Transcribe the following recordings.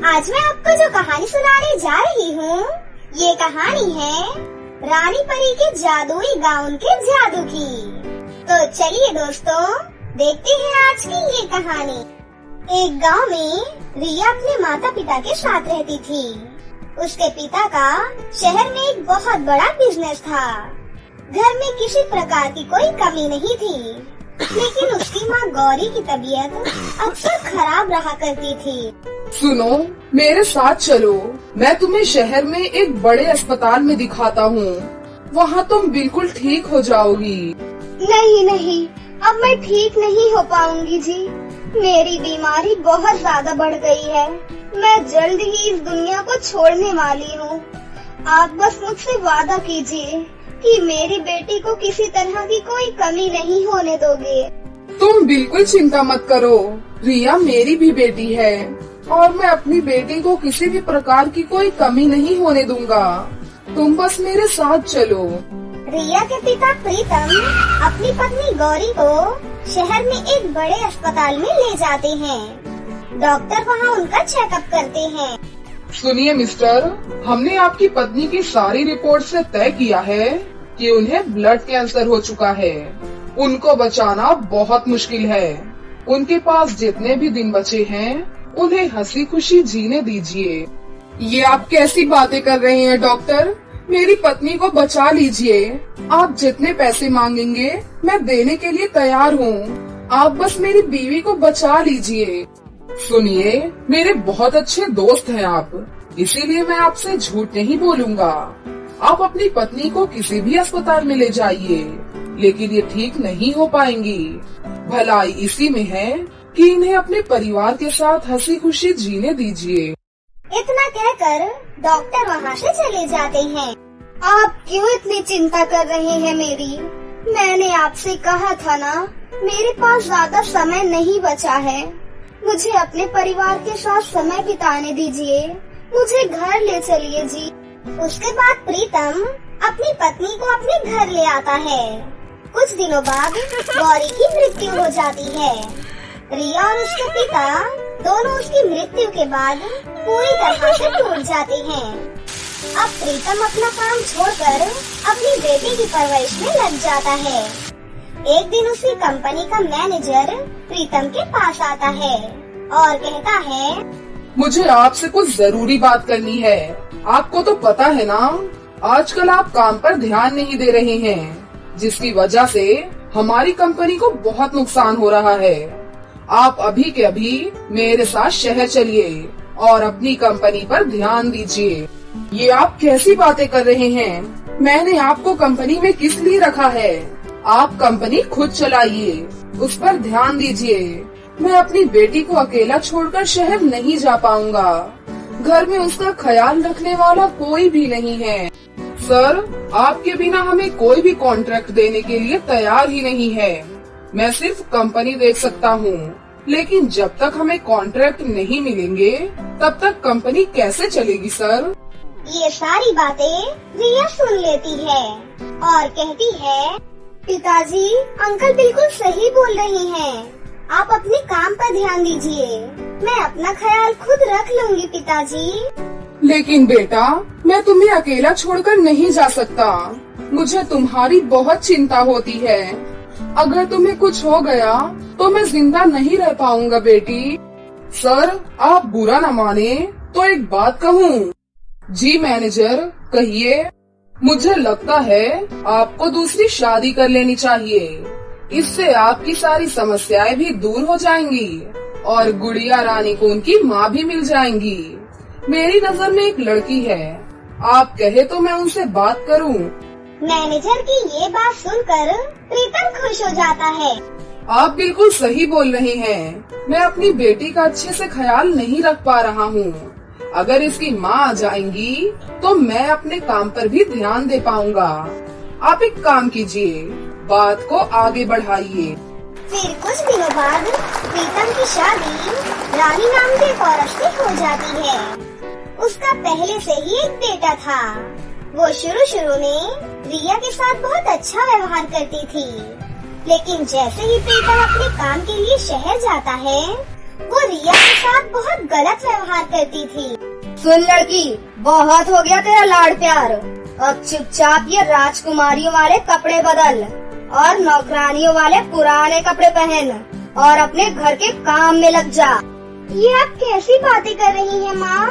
आज मैं आपको जो कहानी सुनाने जा रही हूँ, ये कहानी है रानी परी के जादुई गाउन के जादू की। तो चलिए दोस्तों, देखते हैं आज की ये कहानी। एक गांव में रिया अपने माता पिता के साथ रहती थी। उसके पिता का शहर में एक बहुत बड़ा बिजनेस था। घर में किसी प्रकार की कोई कमी नहीं थी, लेकिन उसकी माँ गौरी की तबीयत अक्सर खराब रहा करती थी। सुनो, मेरे साथ चलो, मैं तुम्हें शहर में एक बड़े अस्पताल में दिखाता हूँ। वहाँ तुम बिल्कुल ठीक हो जाओगी। नहीं, अब मैं ठीक नहीं हो पाऊंगी जी। मेरी बीमारी बहुत ज्यादा बढ़ गई है। मैं जल्द ही इस दुनिया को छोड़ने वाली हूँ। आप बस मुझसे वादा कीजिए कि मेरी बेटी को किसी तरह की कोई कमी नहीं होने दोगे। तुम बिल्कुल चिंता मत करो, रिया मेरी भी बेटी है और मैं अपनी बेटी को किसी भी प्रकार की कोई कमी नहीं होने दूंगा। तुम बस मेरे साथ चलो। रिया के पिता प्रीतम अपनी पत्नी गौरी को शहर में एक बड़े अस्पताल में ले जाते हैं। डॉक्टर वहाँ उनका चेकअप करते हैं। सुनिए मिस्टर, हमने आपकी पत्नी की सारी रिपोर्ट से तय किया है कि उन्हें ब्लड कैंसर हो चुका है। उनको बचाना बहुत मुश्किल है। उनके पास जितने भी दिन बचे हैं, उन्हें हंसी खुशी जीने दीजिए। ये आप कैसी बातें कर रहे हैं डॉक्टर? मेरी पत्नी को बचा लीजिए। आप जितने पैसे मांगेंगे मैं देने के लिए तैयार हूँ। आप बस मेरी बीवी को बचा लीजिए। सुनिए, मेरे बहुत अच्छे दोस्त हैं आप, इसीलिए मैं आपसे झूठ नहीं बोलूँगा। आप अपनी पत्नी को किसी भी अस्पताल में ले जाइए, लेकिन ये ठीक नहीं हो पाएंगी। भलाई इसी में है कि इन्हें अपने परिवार के साथ हंसी खुशी जीने दीजिए। इतना कहकर डॉक्टर वहाँ से चले जाते हैं। आप क्यों इतनी चिंता कर रहे हैं मेरी? मैंने आपसे कहा था ना, मेरे पास ज्यादा समय नहीं बचा है। मुझे अपने परिवार के साथ समय बिताने दीजिए। मुझे घर ले चलिए जी। उसके बाद प्रीतम अपनी पत्नी को अपने घर ले आता है। कुछ दिनों बाद गौरी की मृत्यु हो जाती है। रिया और उसके पिता दोनों उसकी मृत्यु के बाद पूरी तरह से टूट जाते हैं। अब प्रीतम अपना काम छोड़कर अपनी बेटी की परवरिश में लग जाता है। एक दिन उसी कंपनी का मैनेजर प्रीतम के पास आता है और कहता है, मुझे आपसे कुछ जरूरी बात करनी है। आपको तो पता है ना, आजकल आप काम पर ध्यान नहीं दे रहे हैं, जिसकी वजह से हमारी कंपनी को बहुत नुकसान हो रहा है। आप अभी के अभी मेरे साथ शहर चलिए और अपनी कंपनी पर ध्यान दीजिए। ये आप कैसी बातें कर रहे हैं? मैंने आपको कंपनी में किस लिए रखा है? आप कंपनी खुद चलाइए, उस पर ध्यान दीजिए। मैं अपनी बेटी को अकेला छोड़कर शहर नहीं जा पाऊंगा। घर में उसका ख्याल रखने वाला कोई भी नहीं है। सर, आपके बिना हमें कोई भी कॉन्ट्रैक्ट देने के लिए तैयार ही नहीं है। मैं सिर्फ कंपनी देख सकता हूँ, लेकिन जब तक हमें कॉन्ट्रैक्ट नहीं मिलेंगे तब तक कंपनी कैसे चलेगी सर? ये सारी बातें रिया सुन लेती है और कहती है, पिताजी, अंकल बिल्कुल सही बोल रही हैं। आप अपने काम पर ध्यान दीजिए। मैं अपना ख्याल खुद रख लूंगी पिताजी। लेकिन बेटा, मैं तुम्हें अकेला छोड़कर नहीं जा सकता। मुझे तुम्हारी बहुत चिंता होती है। अगर तुम्हें कुछ हो गया तो मैं जिंदा नहीं रह पाऊंगा बेटी। सर, आप बुरा न माने तो एक बात कहूँ? जी मैनेजर, कहिए। मुझे लगता है आपको दूसरी शादी कर लेनी चाहिए। इससे आपकी सारी समस्याएं भी दूर हो जाएंगी और गुड़िया रानी को उनकी माँ भी मिल जाएंगी। मेरी नजर में एक लड़की है, आप कहे तो मैं उनसे बात करूं? मैनेजर की ये बात सुनकर प्रीतम खुश हो जाता है। आप बिल्कुल सही बोल रहे हैं। मैं अपनी बेटी का अच्छे से ख्याल नहीं रख पा रहा हूँ। अगर इसकी माँ आ जाएंगी तो मैं अपने काम पर भी ध्यान दे पाऊंगा। आप एक काम कीजिए, बात को आगे बढ़ाइए। फिर कुछ दिनों बाद प्रीतम की शादी रानी नाम की एक औरत से हो जाती है। उसका पहले से ही एक बेटा था। वो शुरू में रिया के साथ बहुत अच्छा व्यवहार करती थी, लेकिन जैसे ही प्रीतम अपने काम के लिए शहर जाता है, वो रिया के साथ बहुत गलत व्यवहार करती थी। सुन लड़की, बहुत हो गया तेरा लाड प्यार। अब चुपचाप ये राजकुमारियों वाले कपड़े बदल और नौकरानियों वाले पुराने कपड़े पहन और अपने घर के काम में लग जा। ये आप कैसी बातें कर रही हैं माँ?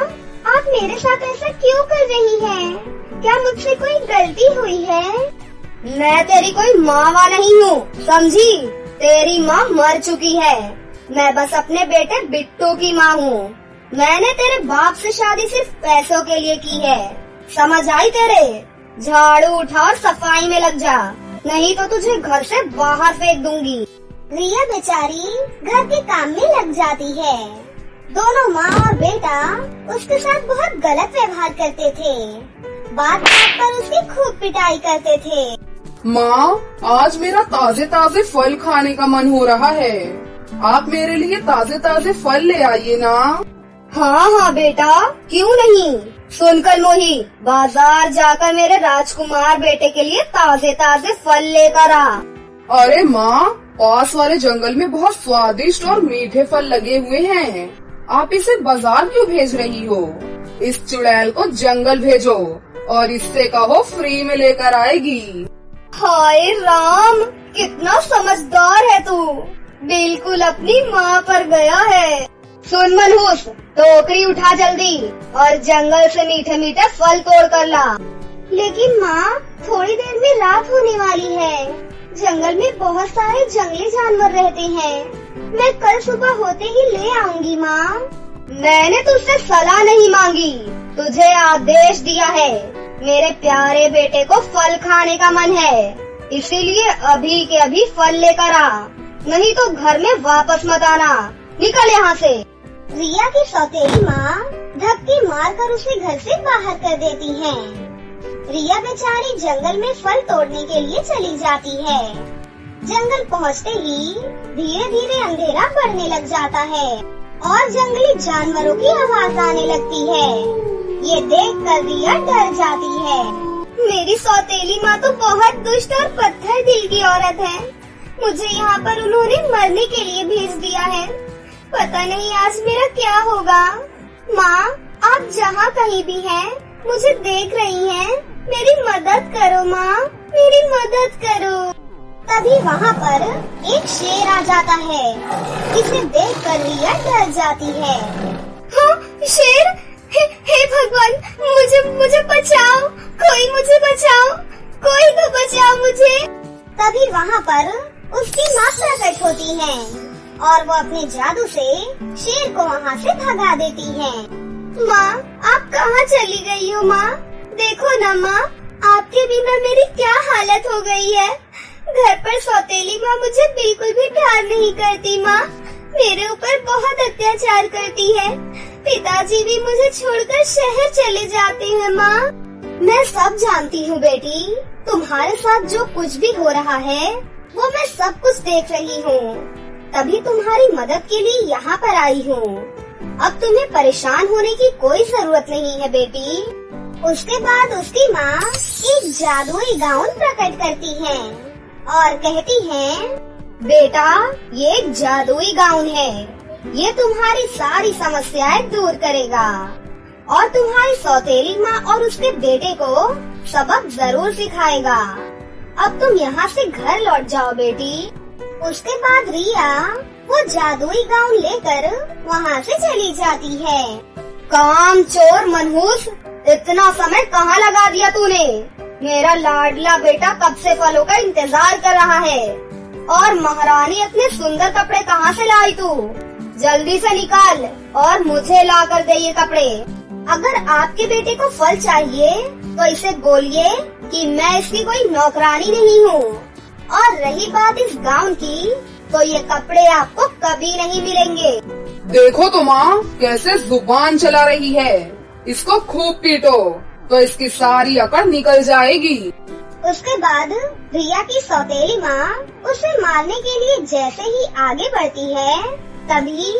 आप मेरे साथ ऐसा क्यों कर रही हैं? क्या मुझसे कोई गलती हुई है? मैं तेरी कोई माँ नहीं हूँ, समझी? तेरी माँ मर चुकी है। मैं बस अपने बेटे बिट्टू की माँ हूँ। मैंने तेरे बाप से शादी सिर्फ पैसों के लिए की है, समझ आई तेरे? झाड़ू उठा और सफाई में लग जा, नहीं तो तुझे घर से बाहर फेंक दूंगी। रिया बेचारी घर के काम में लग जाती है। दोनों माँ और बेटा उसके साथ बहुत गलत व्यवहार करते थे। बात बात पर उसकी खूब पिटाई करते थे। माँ, आज मेरा ताजे ताजे फल खाने का मन हो रहा है। आप मेरे लिए ताजे ताजे फल ले आइए ना। हाँ हाँ बेटा, क्यों नहीं। सुनकर मोही, बाजार जाकर मेरे राजकुमार बेटे के लिए ताजे ताजे फल लेकर आ। अरे माँ, पास वाले जंगल में बहुत स्वादिष्ट और मीठे फल लगे हुए हैं। आप इसे बाजार क्यों भेज रही हो? इस चुड़ैल को जंगल भेजो और इससे कहो फ्री में लेकर आएगी। हाय राम, कितना समझदार है तू। बिल्कुल अपनी माँ पर गया है। सुन मनहूस, टोकरी उठा जल्दी और जंगल से मीठे मीठे फल तोड़ कर ला। लेकिन माँ, थोड़ी देर में रात होने वाली है। जंगल में बहुत सारे जंगली जानवर रहते हैं। मैं कल सुबह होते ही ले आऊंगी माँ। मैंने तुझसे सलाह नहीं मांगी, तुझे आदेश दिया है। मेरे प्यारे बेटे को फल खाने का मन है, इसीलिए अभी के अभी फल लेकर आ, नहीं तो घर में वापस मत आना। निकल यहाँ से। रिया की सौतेली माँ धक्के मारकर उसे घर से बाहर कर देती है। रिया बेचारी जंगल में फल तोड़ने के लिए चली जाती है। जंगल पहुँचते ही धीरे धीरे अंधेरा बढ़ने लग जाता है और जंगली जानवरों की आवाज आने लगती है। ये देखकर रिया डर जाती है। मेरी सौतेली माँ तो बहुत दुष्ट और पत्थर दिल की औरत है। मुझे यहाँ पर उन्होंने मरने के लिए भेज दिया है। पता नहीं आज मेरा क्या होगा। माँ, आप जहाँ कहीं भी हैं, मुझे देख रही हैं, मेरी मदद करो माँ, मेरी मदद करो। तभी वहाँ पर एक शेर आ जाता है। इसे देखकर रिया डर जाती है। हाँ, शेर, हे भगवान, मुझे बचाओ, कोई मुझे बचाओ, कोई तो बचाओ मुझे। तभी वहाँ पर उसकी माँ प्रकट होती है और वो अपने जादू से शेर को वहाँ से भगा देती है। माँ, आप कहाँ चली गई हो माँ? देखो न माँ, आपके बिना मेरी क्या हालत हो गई है। घर पर सौतेली माँ मुझे बिल्कुल भी प्यार नहीं करती माँ, मेरे ऊपर बहुत अत्याचार करती है। पिताजी भी मुझे छोड़कर शहर चले जाते हैं माँ। मैं सब जानती हूँ बेटी, तुम्हारे साथ जो कुछ भी हो रहा है वो मैं सब कुछ देख रही हूँ, तभी तुम्हारी मदद के लिए यहाँ पर आई हूँ। अब तुम्हें परेशान होने की कोई जरूरत नहीं है बेटी। उसके बाद उसकी माँ एक जादुई गाउन प्रकट करती है और कहती है, बेटा ये एक जादुई गाउन है, ये तुम्हारी सारी समस्याएं दूर करेगा और तुम्हारी सौतेली माँ और उसके बेटे को सबक जरूर सिखाएगा। अब तुम यहाँ से घर लौट जाओ बेटी। उसके बाद रिया वो जादुई गाउन लेकर वहाँ से चली जाती है। काम चोर मनहूस, इतना समय कहाँ लगा दिया तूने? मेरा लाडला बेटा कब से फलों का इंतजार कर रहा है। और महारानी इतने सुंदर कपड़े कहाँ से लाई तू? जल्दी से निकाल और मुझे ला कर दे ये कपड़े। अगर आपके बेटे को फल चाहिए तो इसे बोलिए कि मैं इसकी कोई नौकरानी नहीं हूँ। और रही बात इस गाउन की, तो ये कपड़े आपको कभी नहीं मिलेंगे। देखो तो माँ कैसे जुबान चला रही है, इसको खूब पीटो तो इसकी सारी अकड़ निकल जाएगी। उसके बाद रिया की सौतेली माँ उसे मारने के लिए जैसे ही आगे बढ़ती है, तभी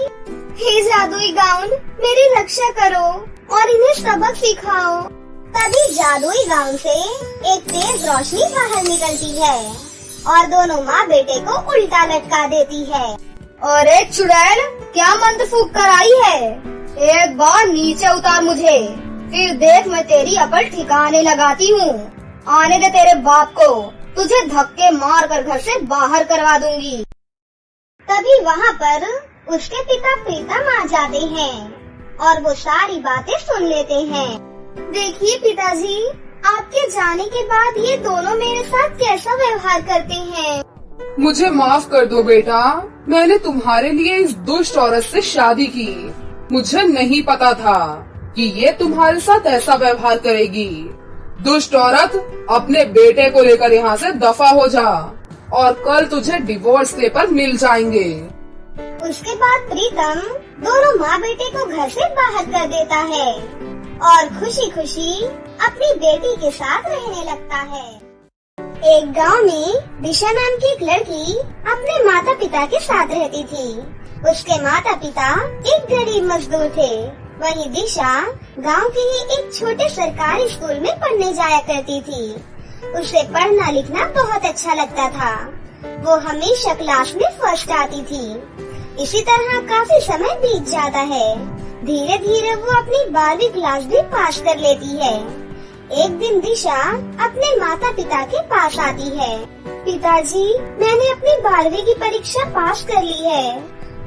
हे जादुई गाउन, मेरी रक्षा करो और इन्हें सबक सिखाओ। तभी जादुई गाउन से एक तेज रोशनी बाहर निकलती है और दोनों माँ बेटे को उल्टा लटका देती है। अरे चुड़ैल, क्या मंत्र फूंक कर आई है? एक बार नीचे उतार मुझे, फिर देख मैं तेरी अकल ठिकाने लगाती हूँ। आने दे तेरे बाप को, तुझे धक्के मार कर घर से बाहर करवा दूंगी। तभी वहाँ पर उसके पिता प्रीतम आ जाते हैं और वो सारी बातें सुन लेते हैं। देखिए पिताजी, आपके जाने के बाद ये दोनों मेरे साथ कैसा व्यवहार करते हैं। मुझे माफ कर दो बेटा, मैंने तुम्हारे लिए इस दुष्ट औरत से शादी की। मुझे नहीं पता था कि ये तुम्हारे साथ ऐसा व्यवहार करेगी। दुष्ट औरत, अपने बेटे को लेकर यहाँ से दफा हो जा और कल तुझे डिवोर्स पेपर मिल जाएंगे। उसके बाद प्रीतम दोनों माँ बेटे को घर से बाहर कर देता है और खुशी खुशी अपनी बेटी के साथ रहने लगता है। एक गांव में दिशा नाम की एक लड़की अपने माता पिता के साथ रहती थी। उसके माता पिता एक गरीब मजदूर थे। वहीं दिशा गांव के ही एक छोटे सरकारी स्कूल में पढ़ने जाया करती थी। उसे पढ़ना लिखना बहुत अच्छा लगता था। वो हमेशा क्लास में फर्स्ट आती थी। इसी तरह काफी समय बीत जाता है। धीरे धीरे वो अपनी 12वीं क्लास भी पास कर लेती है। एक दिन दिशा अपने माता पिता के पास आती है। पिताजी, मैंने अपनी 12वीं की परीक्षा पास कर ली है।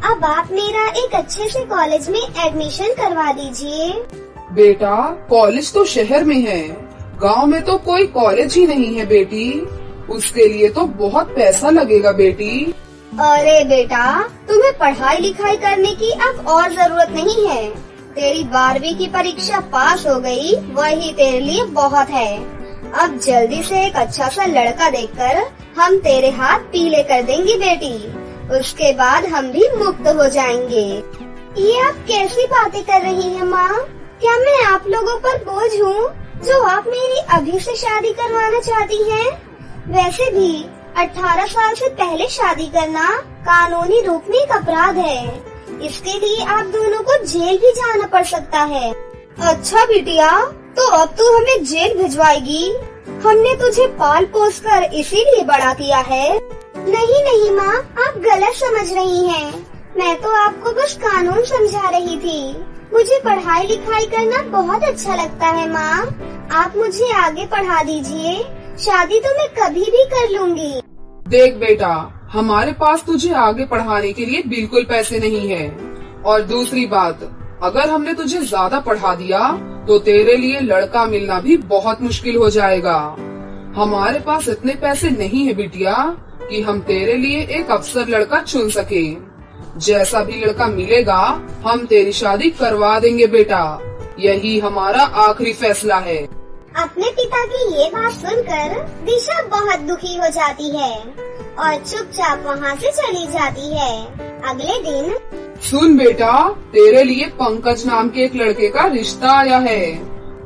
अब आप मेरा एक अच्छे से कॉलेज में एडमिशन करवा दीजिए। बेटा, कॉलेज तो शहर में है, गांव में तो कोई कॉलेज ही नहीं है बेटी। उसके लिए तो बहुत पैसा लगेगा बेटी। अरे बेटा, तुम्हें पढ़ाई लिखाई करने की अब और जरूरत नहीं है। तेरी 12वीं की परीक्षा पास हो गई, वही तेरे लिए बहुत है। अब जल्दी से एक अच्छा सा लड़का देखकर हम तेरे हाथ पीले कर देंगे बेटी। उसके बाद हम भी मुक्त हो जाएंगे। ये आप कैसी बातें कर रही हैं माँ? क्या मैं आप लोगों पर बोझ हूँ जो आप मेरी अभी से शादी करवाना चाहती हैं? वैसे भी 18 साल से पहले शादी करना कानूनी रूप में एक अपराध है। इसके लिए आप दोनों को जेल भी जाना पड़ सकता है। अच्छा बिटिया, तो अब तू हमें जेल भिजवाएगी? हमने तुझे पाल पोस कर इसीलिए बड़ा किया है। नहीं नहीं माँ, आप गलत समझ रही हैं। मैं तो आपको बस कानून समझा रही थी। मुझे पढ़ाई लिखाई करना बहुत अच्छा लगता है माँ। आप मुझे आगे पढ़ा दीजिए। शादी तो मैं कभी भी कर लूंगी। देख बेटा, हमारे पास तुझे आगे पढ़ाने के लिए बिल्कुल पैसे नहीं है। और दूसरी बात, अगर हमने तुझे ज्यादा पढ़ा दिया तो तेरे लिए लड़का मिलना भी बहुत मुश्किल हो जाएगा। हमारे पास इतने पैसे नहीं है बिटिया कि हम तेरे लिए एक अफसर लड़का चुन सके। जैसा भी लड़का मिलेगा हम तेरी शादी करवा देंगे बेटा। यही हमारा आखिरी फैसला है। अपने पिता की ये बात सुनकर दिशा बहुत दुखी हो जाती है और चुपचाप वहाँ से चली जाती है। अगले दिन, सुन बेटा, तेरे लिए पंकज नाम के एक लड़के का रिश्ता आया है।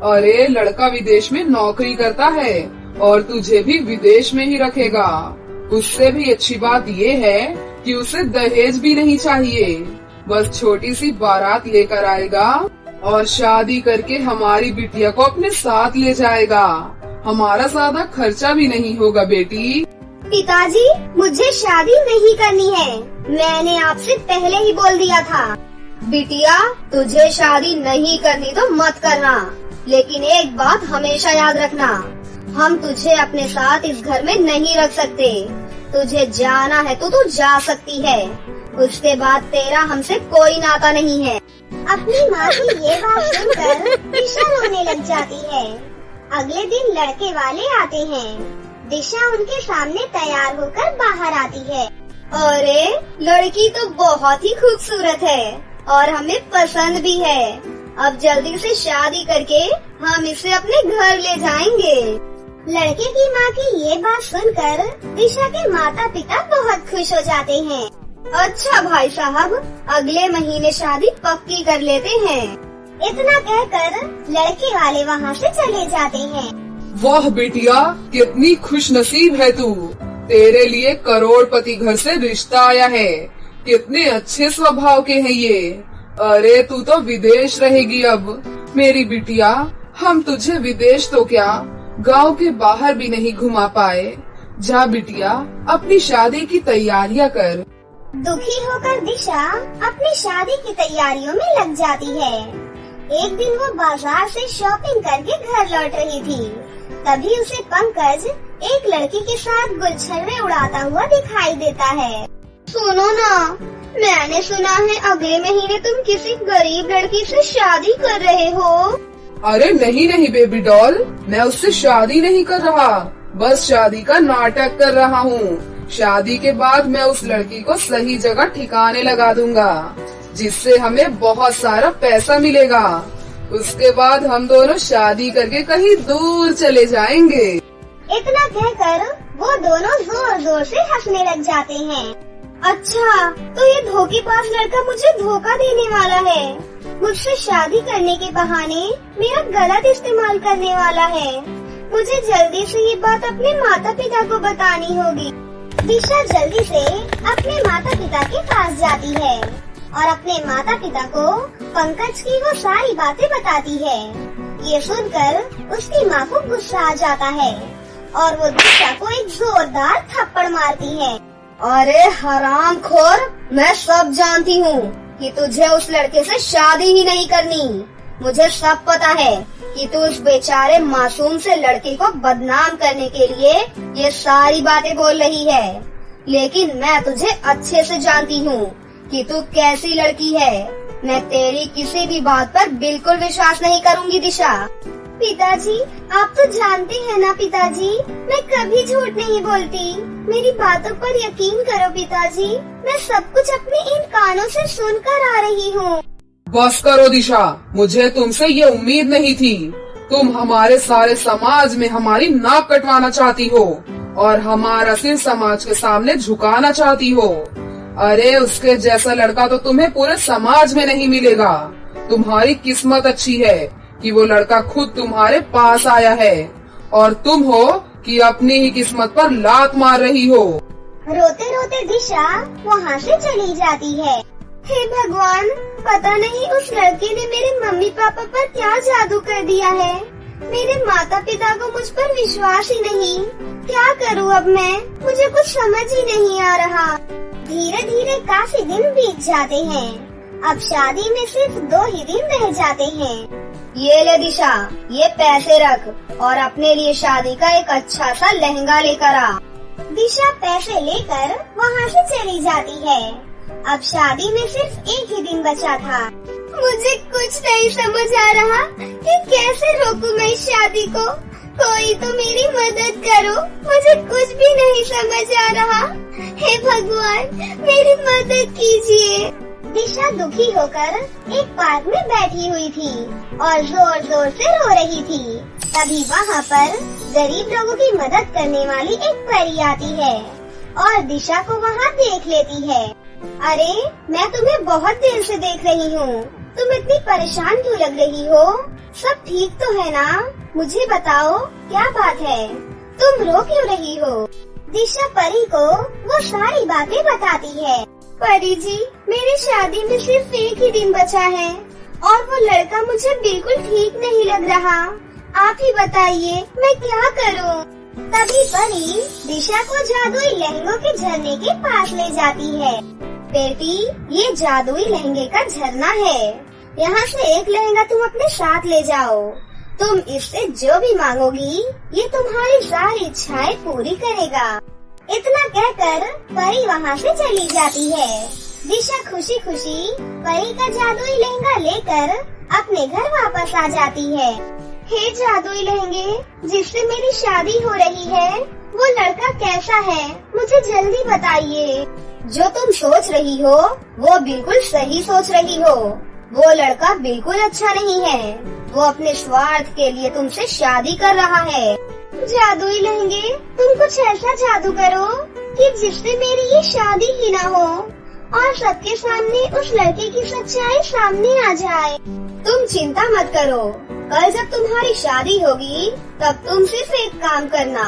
अरे लड़का विदेश में नौकरी करता है और तुझे भी विदेश में ही रखेगा। उससे भी अच्छी बात ये है कि उसे दहेज भी नहीं चाहिए। बस छोटी सी बारात लेकर आएगा और शादी करके हमारी बिटिया को अपने साथ ले जाएगा। हमारा ज्यादा खर्चा भी नहीं होगा बेटी। पिताजी, मुझे शादी नहीं करनी है। मैंने आपसे पहले ही बोल दिया था। बिटिया, तुझे शादी नहीं करनी तो मत करना, लेकिन एक बात हमेशा याद रखना, हम तुझे अपने साथ इस घर में नहीं रख सकते। तुझे जाना है तो तू जा सकती है, उसके बाद तेरा हमसे कोई नाता नहीं है। अपनी माँ की ये बात सुनकर दिशा रोने लग जाती है। अगले दिन लड़के वाले आते हैं। दिशा उनके सामने तैयार होकर बाहर आती है। अरे लड़की तो बहुत ही खूबसूरत है और हमें पसंद भी है। अब जल्दी से शादी करके हम इसे अपने घर ले जाएंगे। लड़के की माँ की ये बात सुनकर दिशा के माता पिता बहुत खुश हो जाते हैं। अच्छा भाई साहब, अगले महीने शादी पक्की कर लेते हैं। इतना कहकर लड़के वाले वहाँ से चले जाते हैं। वाह बेटिया, कितनी खुश नसीब है तू। तेरे लिए करोड़पति घर से रिश्ता आया है। कितने अच्छे स्वभाव के हैं ये। अरे तू तो विदेश रहेगी अब। मेरी बिटिया, हम तुझे विदेश तो क्या, गांव के बाहर भी नहीं घुमा पाए। जा बिटिया, अपनी शादी की तैयारियां कर। दुखी होकर दिशा अपनी शादी की तैयारियों में लग जाती है। एक दिन वो बाजार से शॉपिंग करके घर लौट रही थी। तभी उसे पंकज एक लड़की के साथ गुलछर्रे उड़ाता हुआ दिखाई देता है। सुनो ना, मैंने सुना है अगले महीने तुम किसी गरीब लड़की से शादी कर रहे हो। अरे नहीं नहीं बेबी डॉल, मैं उससे शादी नहीं कर रहा, बस शादी का नाटक कर रहा हूँ। शादी के बाद मैं उस लड़की को सही जगह ठिकाने लगा दूंगा, जिससे हमें बहुत सारा पैसा मिलेगा। उसके बाद हम दोनों शादी करके कहीं दूर चले जाएंगे। इतना कहकर वो दोनों जोर जोर से हंसने लग जाते हैं। अच्छा, तो ये धोखेबाज लड़का मुझे धोखा देने वाला है, मुझसे शादी करने के बहाने मेरा गलत इस्तेमाल करने वाला है। मुझे जल्दी से ये बात अपने माता पिता को बतानी होगी। दिशा जल्दी से अपने माता पिता के पास जाती है और अपने माता पिता को पंकज की वो सारी बातें बताती है। ये सुनकर उसकी माँ को गुस्सा आ जाता है और वो दिशा को एक जोरदार थप्पड़ मारती है। अरे हरामखोर, मैं सब जानती हूँ कि तुझे उस लड़के से शादी ही नहीं करनी। मुझे सब पता है कि तू उस बेचारे मासूम से लड़के को बदनाम करने के लिए ये सारी बातें बोल रही है, लेकिन मैं तुझे अच्छे से जानती हूँ कि तू कैसी लड़की है। मैं तेरी किसी भी बात पर बिल्कुल विश्वास नहीं करूँगी दिशा। पिताजी, आप तो जानते हैं ना पिताजी, मैं कभी झूठ नहीं बोलती। मेरी बातों पर यकीन करो पिताजी, मैं सब कुछ अपने इन कानों से सुनकर आ रही हूँ। बस करो दिशा, मुझे तुमसे ये उम्मीद नहीं थी। तुम हमारे सारे समाज में हमारी नाक कटवाना चाहती हो और हमारा सिर समाज के सामने झुकाना चाहती हो। अरे उसके जैसा लड़का तो तुम्हें पूरे समाज में नहीं मिलेगा। तुम्हारी किस्मत अच्छी है कि वो लड़का खुद तुम्हारे पास आया है और तुम हो कि अपनी ही किस्मत पर लात मार रही हो। रोते रोते दिशा वहाँ से चली जाती है। हे भगवान, पता नहीं उस लड़के ने मेरे मम्मी पापा पर क्या जादू कर दिया है। मेरे माता पिता को मुझ पर विश्वास ही नहीं। क्या करूँ अब मैं, मुझे कुछ समझ ही नहीं आ रहा। धीरे धीरे काफी दिन बीत जाते हैं। अब शादी में सिर्फ 2 ही दिन रह जाते हैं। ये ले दिशा, ये पैसे रख और अपने लिए शादी का एक अच्छा सा लहंगा लेकर आ। दिशा पैसे लेकर वहाँ से चली जाती है। अब शादी में सिर्फ 1 ही दिन बचा था। मुझे कुछ नहीं समझ आ रहा कि कैसे रोकूं मैं इस शादी को। कोई तो मेरी मदद करो, मुझे कुछ भी नहीं समझ आ रहा। हे भगवान, मेरी मदद कीजिए। दिशा दुखी होकर एक पार्क में बैठी हुई थी और जोर जोर से रो रही थी। तभी वहाँ पर गरीब लोगों की मदद करने वाली एक परी आती है और दिशा को वहाँ देख लेती है। अरे, मैं तुम्हें बहुत देर से देख रही हूँ, तुम इतनी परेशान क्यों लग रही हो? सब ठीक तो है ना? मुझे बताओ क्या बात है, तुम रो क्यों रही हो? दिशा परी को वो सारी बातें बताती है। परी जी, मेरी शादी में सिर्फ 1 ही दिन बचा है और वो लड़का मुझे बिल्कुल ठीक नहीं लग रहा। आप ही बताइए मैं क्या करूं? तभी परी दिशा को जादुई लहंगों के झरने के पास ले जाती है। बेटी, ये जादुई लहंगे का झरना है, यहाँ से एक लहंगा तुम अपने साथ ले जाओ। तुम इससे जो भी मांगोगी ये तुम्हारी सारी इच्छाएं पूरी करेगा। इतना कहकर परी वहाँ से चली जाती है। दिशा खुशी खुशी परी का जादुई लहंगा लेकर अपने घर वापस आ जाती है। हे जादुई लहंगे, जिससे मेरी शादी हो रही है, वो लड़का कैसा है, मुझे जल्दी बताइए। जो तुम सोच रही हो वो बिल्कुल सही सोच रही हो। वो लड़का बिल्कुल अच्छा नहीं है, वो अपने स्वार्थ के लिए तुमसे शादी कर रहा है। जादुई लहंगे, तुम कुछ ऐसा जादू करो कि जिससे मेरी ये शादी ही ना हो और सबके सामने उस लड़के की सच्चाई सामने आ जाए। तुम चिंता मत करो, कल जब तुम्हारी शादी होगी तब तुम सिर्फ एक काम करना,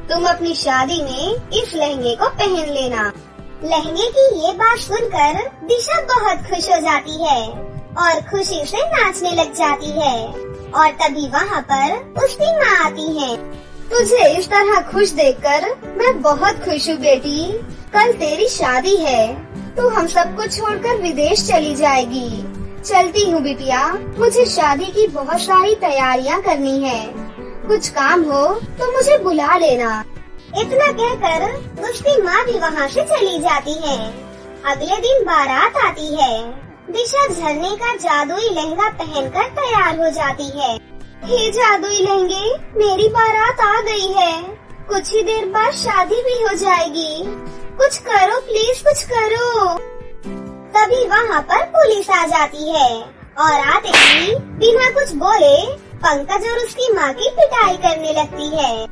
तुम अपनी शादी में इस लहंगे को पहन लेना। लहंगे की ये बात सुनकर दिशा बहुत खुश हो जाती है और खुशी से नाचने लग जाती है। और तभी वहाँ पर उसकी माँ आती है। तुझे इस तरह खुश देखकर मैं बहुत खुश हूँ बेटी। कल तेरी शादी है तो हम सबको छोड़कर विदेश चली जाएगी। चलती हूँ बिटिया, मुझे शादी की बहुत सारी तैयारियाँ करनी है। कुछ काम हो तो मुझे बुला लेना। इतना कहकर उसकी माँ भी वहाँ से चली जाती है। अगले दिन बारात आती है। दिशा झरने का जादुई लहंगा पहनकर तैयार हो जाती है। हे जादुई लहंगे, मेरी बारात आ गई है। कुछ ही देर बाद शादी भी हो जाएगी। कुछ करो प्लीज, कुछ करो। तभी वहाँ पर पुलिस आ जाती है और आते ही बिना कुछ बोले पंकज और उसकी माँ की पिटाई करने लगती है।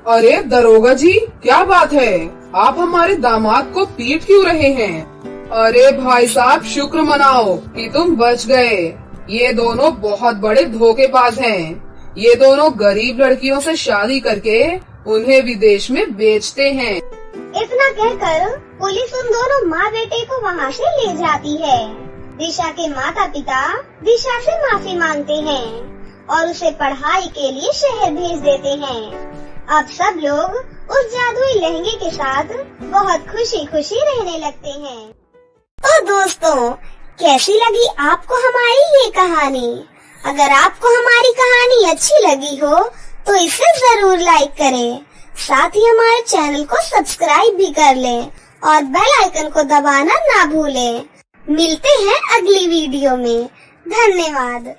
अरे दरोगा जी, क्या बात है? आप हमारे दामाद को पीट क्यों रहे हैं? अरे भाई साहब, शुक्र मनाओ कि तुम बच गए। ये दोनों बहुत बड़े धोखेबाज हैं। ये दोनों गरीब लड़कियों से शादी करके उन्हें विदेश में बेचते हैं। इतना कहकर पुलिस उन दोनों माँ बेटे को वहाँ से ले जाती है। दिशा के माता पिता दिशा से माफी मांगते हैं और उसे पढ़ाई के लिए शहर भेज देते हैं। अब सब लोग उस जादुई लहंगे के साथ बहुत खुशी खुशी रहने लगते हैं। तो दोस्तों, कैसी लगी आपको हमारी ये कहानी? अगर आपको हमारी कहानी अच्छी लगी हो तो इसे जरूर लाइक करें। साथ ही हमारे चैनल को सब्सक्राइब भी कर लें और बेल आइकन को दबाना ना भूलें। मिलते हैं अगली वीडियो में। धन्यवाद।